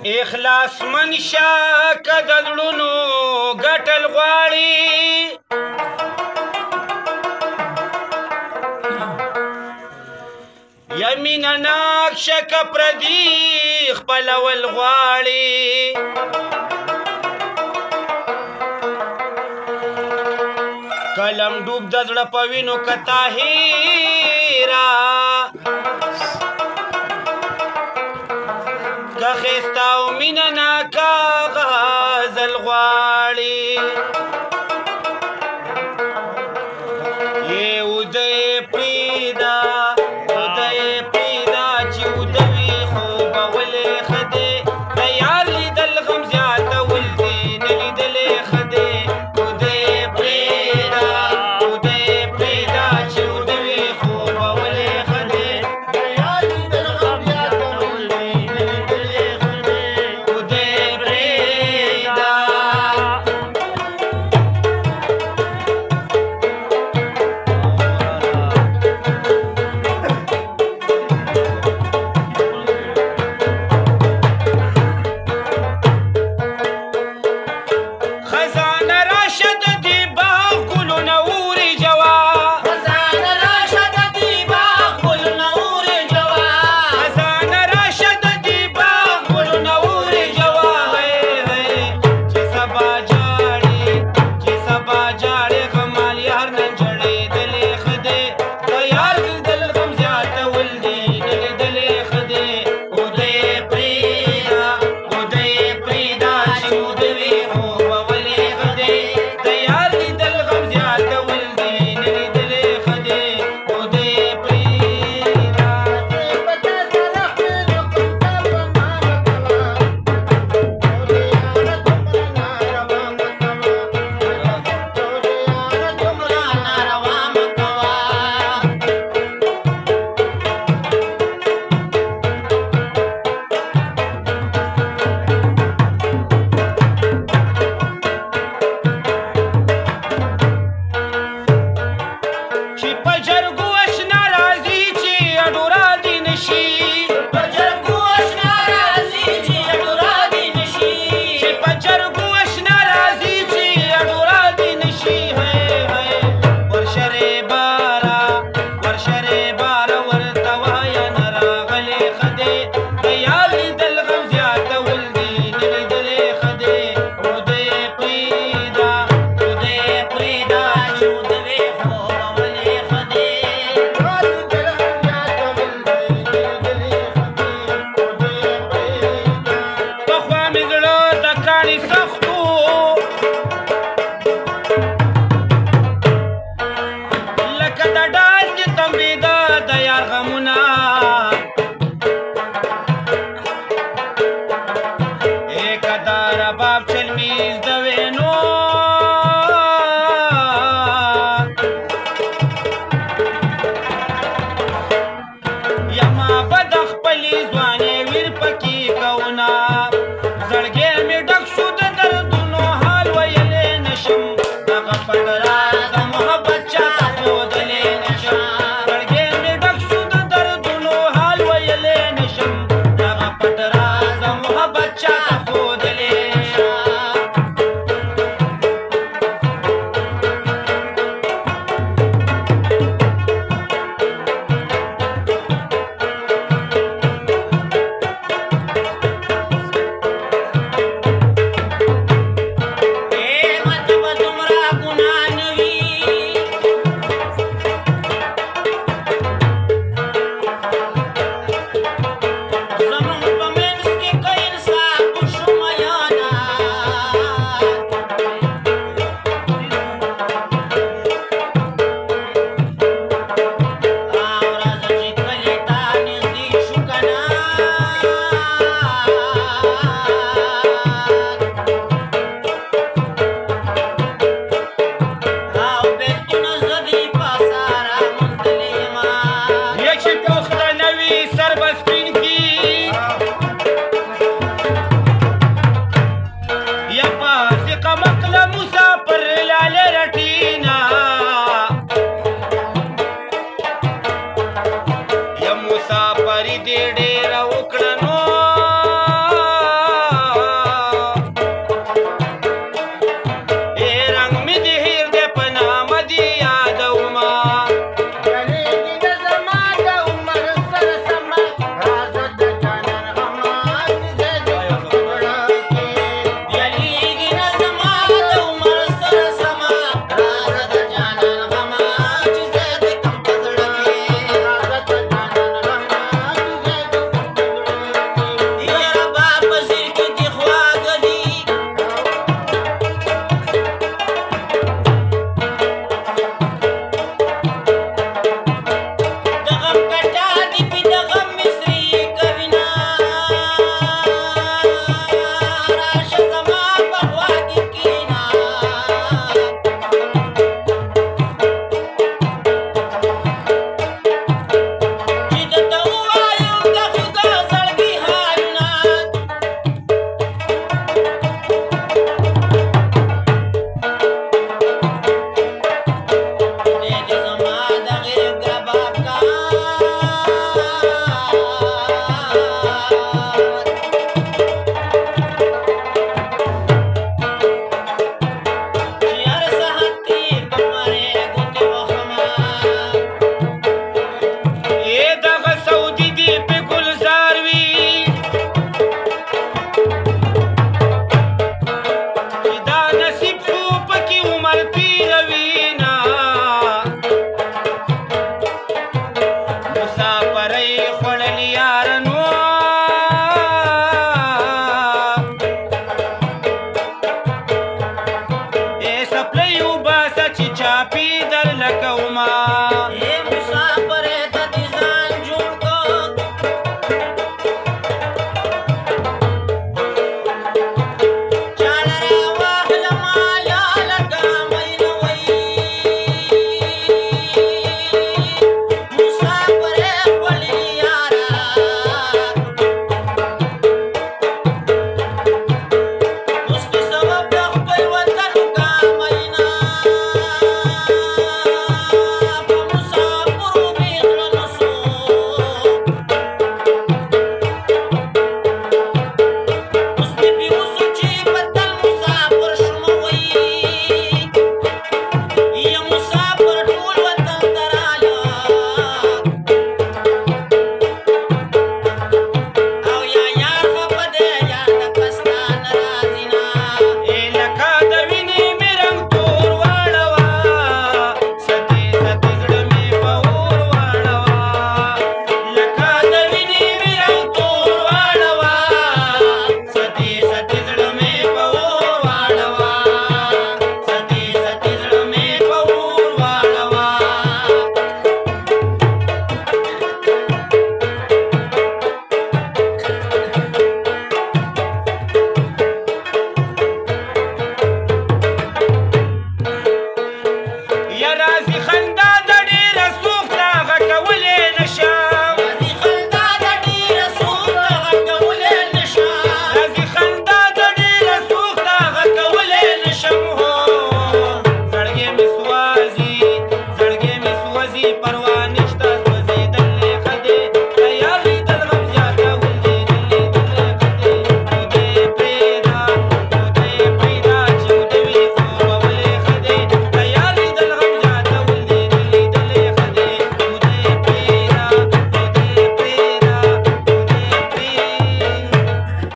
اخلاص منشا که د زړونو ګټل غواړي یا مینه ناکشه که پردي خپلول غواړي قلم ډوب د زړه په وینو که طاهره که ښایسته او مینه ناکه غزل غواړي یې اوده یې پرېږده اوده یې پرېږده چې اوده وي خو به ولې ښه دی د یار لیدل غم زیاتول دي نه لیدلې ښه دی اوده یې پرېږده اوده یې پرېږده چې اوده وي خو به ولې ښه دی د یار لیدل غم زیاتول دي نه لیدلې ښه دی اوده یې پرېږده خزانه راشه د دې باغ ګلونه اورې جوا خزانه راشه د دې باغ ګلونه اورې جوا خزانه راشه د دې باغ ګلونه اورې جوا چې سبا جاړې چې سبا جاړې غمال یار نن جړېدلې ښه دی د یار لیدل غم زیاتول دي نه لیدلې ښه دی اوده یې پرېږده اوده یې پرېږده چې اوده وي خو به ولې ښه دی د یار لیدل غم زیاتول دي نه لیدلې ښه دی اوده یې پرېږده چې په جرګو اشنا راځي چې اډورا دي نشي په جرګو اشنا راځي چې اډورا دي نشي چې په جرګو اشنا راځي چې اډورا دي نشي ورشرې بارا ورته وایه نه راغلې ښه دی د یار لیدل غم زیاتول دي نه لیدلې ښه دی اوده یې پرېږده اوده یې پرېږده چې اوده وي خو به ولې ښه دی پخوا مې زړه د کاڼي سختو لکه د ډال چې تمبېده د یار غمونه که د رباب چلمیز د وینو یما به د خپلې ځوانۍ ویر پکې کوونه زړګی مې ډک شو د دردونو حال ویلی نشم دغه پټ راز د محبت چاته ښودلی نشم زړګی مې ډک شو د دردونو حال ویلی نشم دغه پټ راز د محبت چاته ښودلی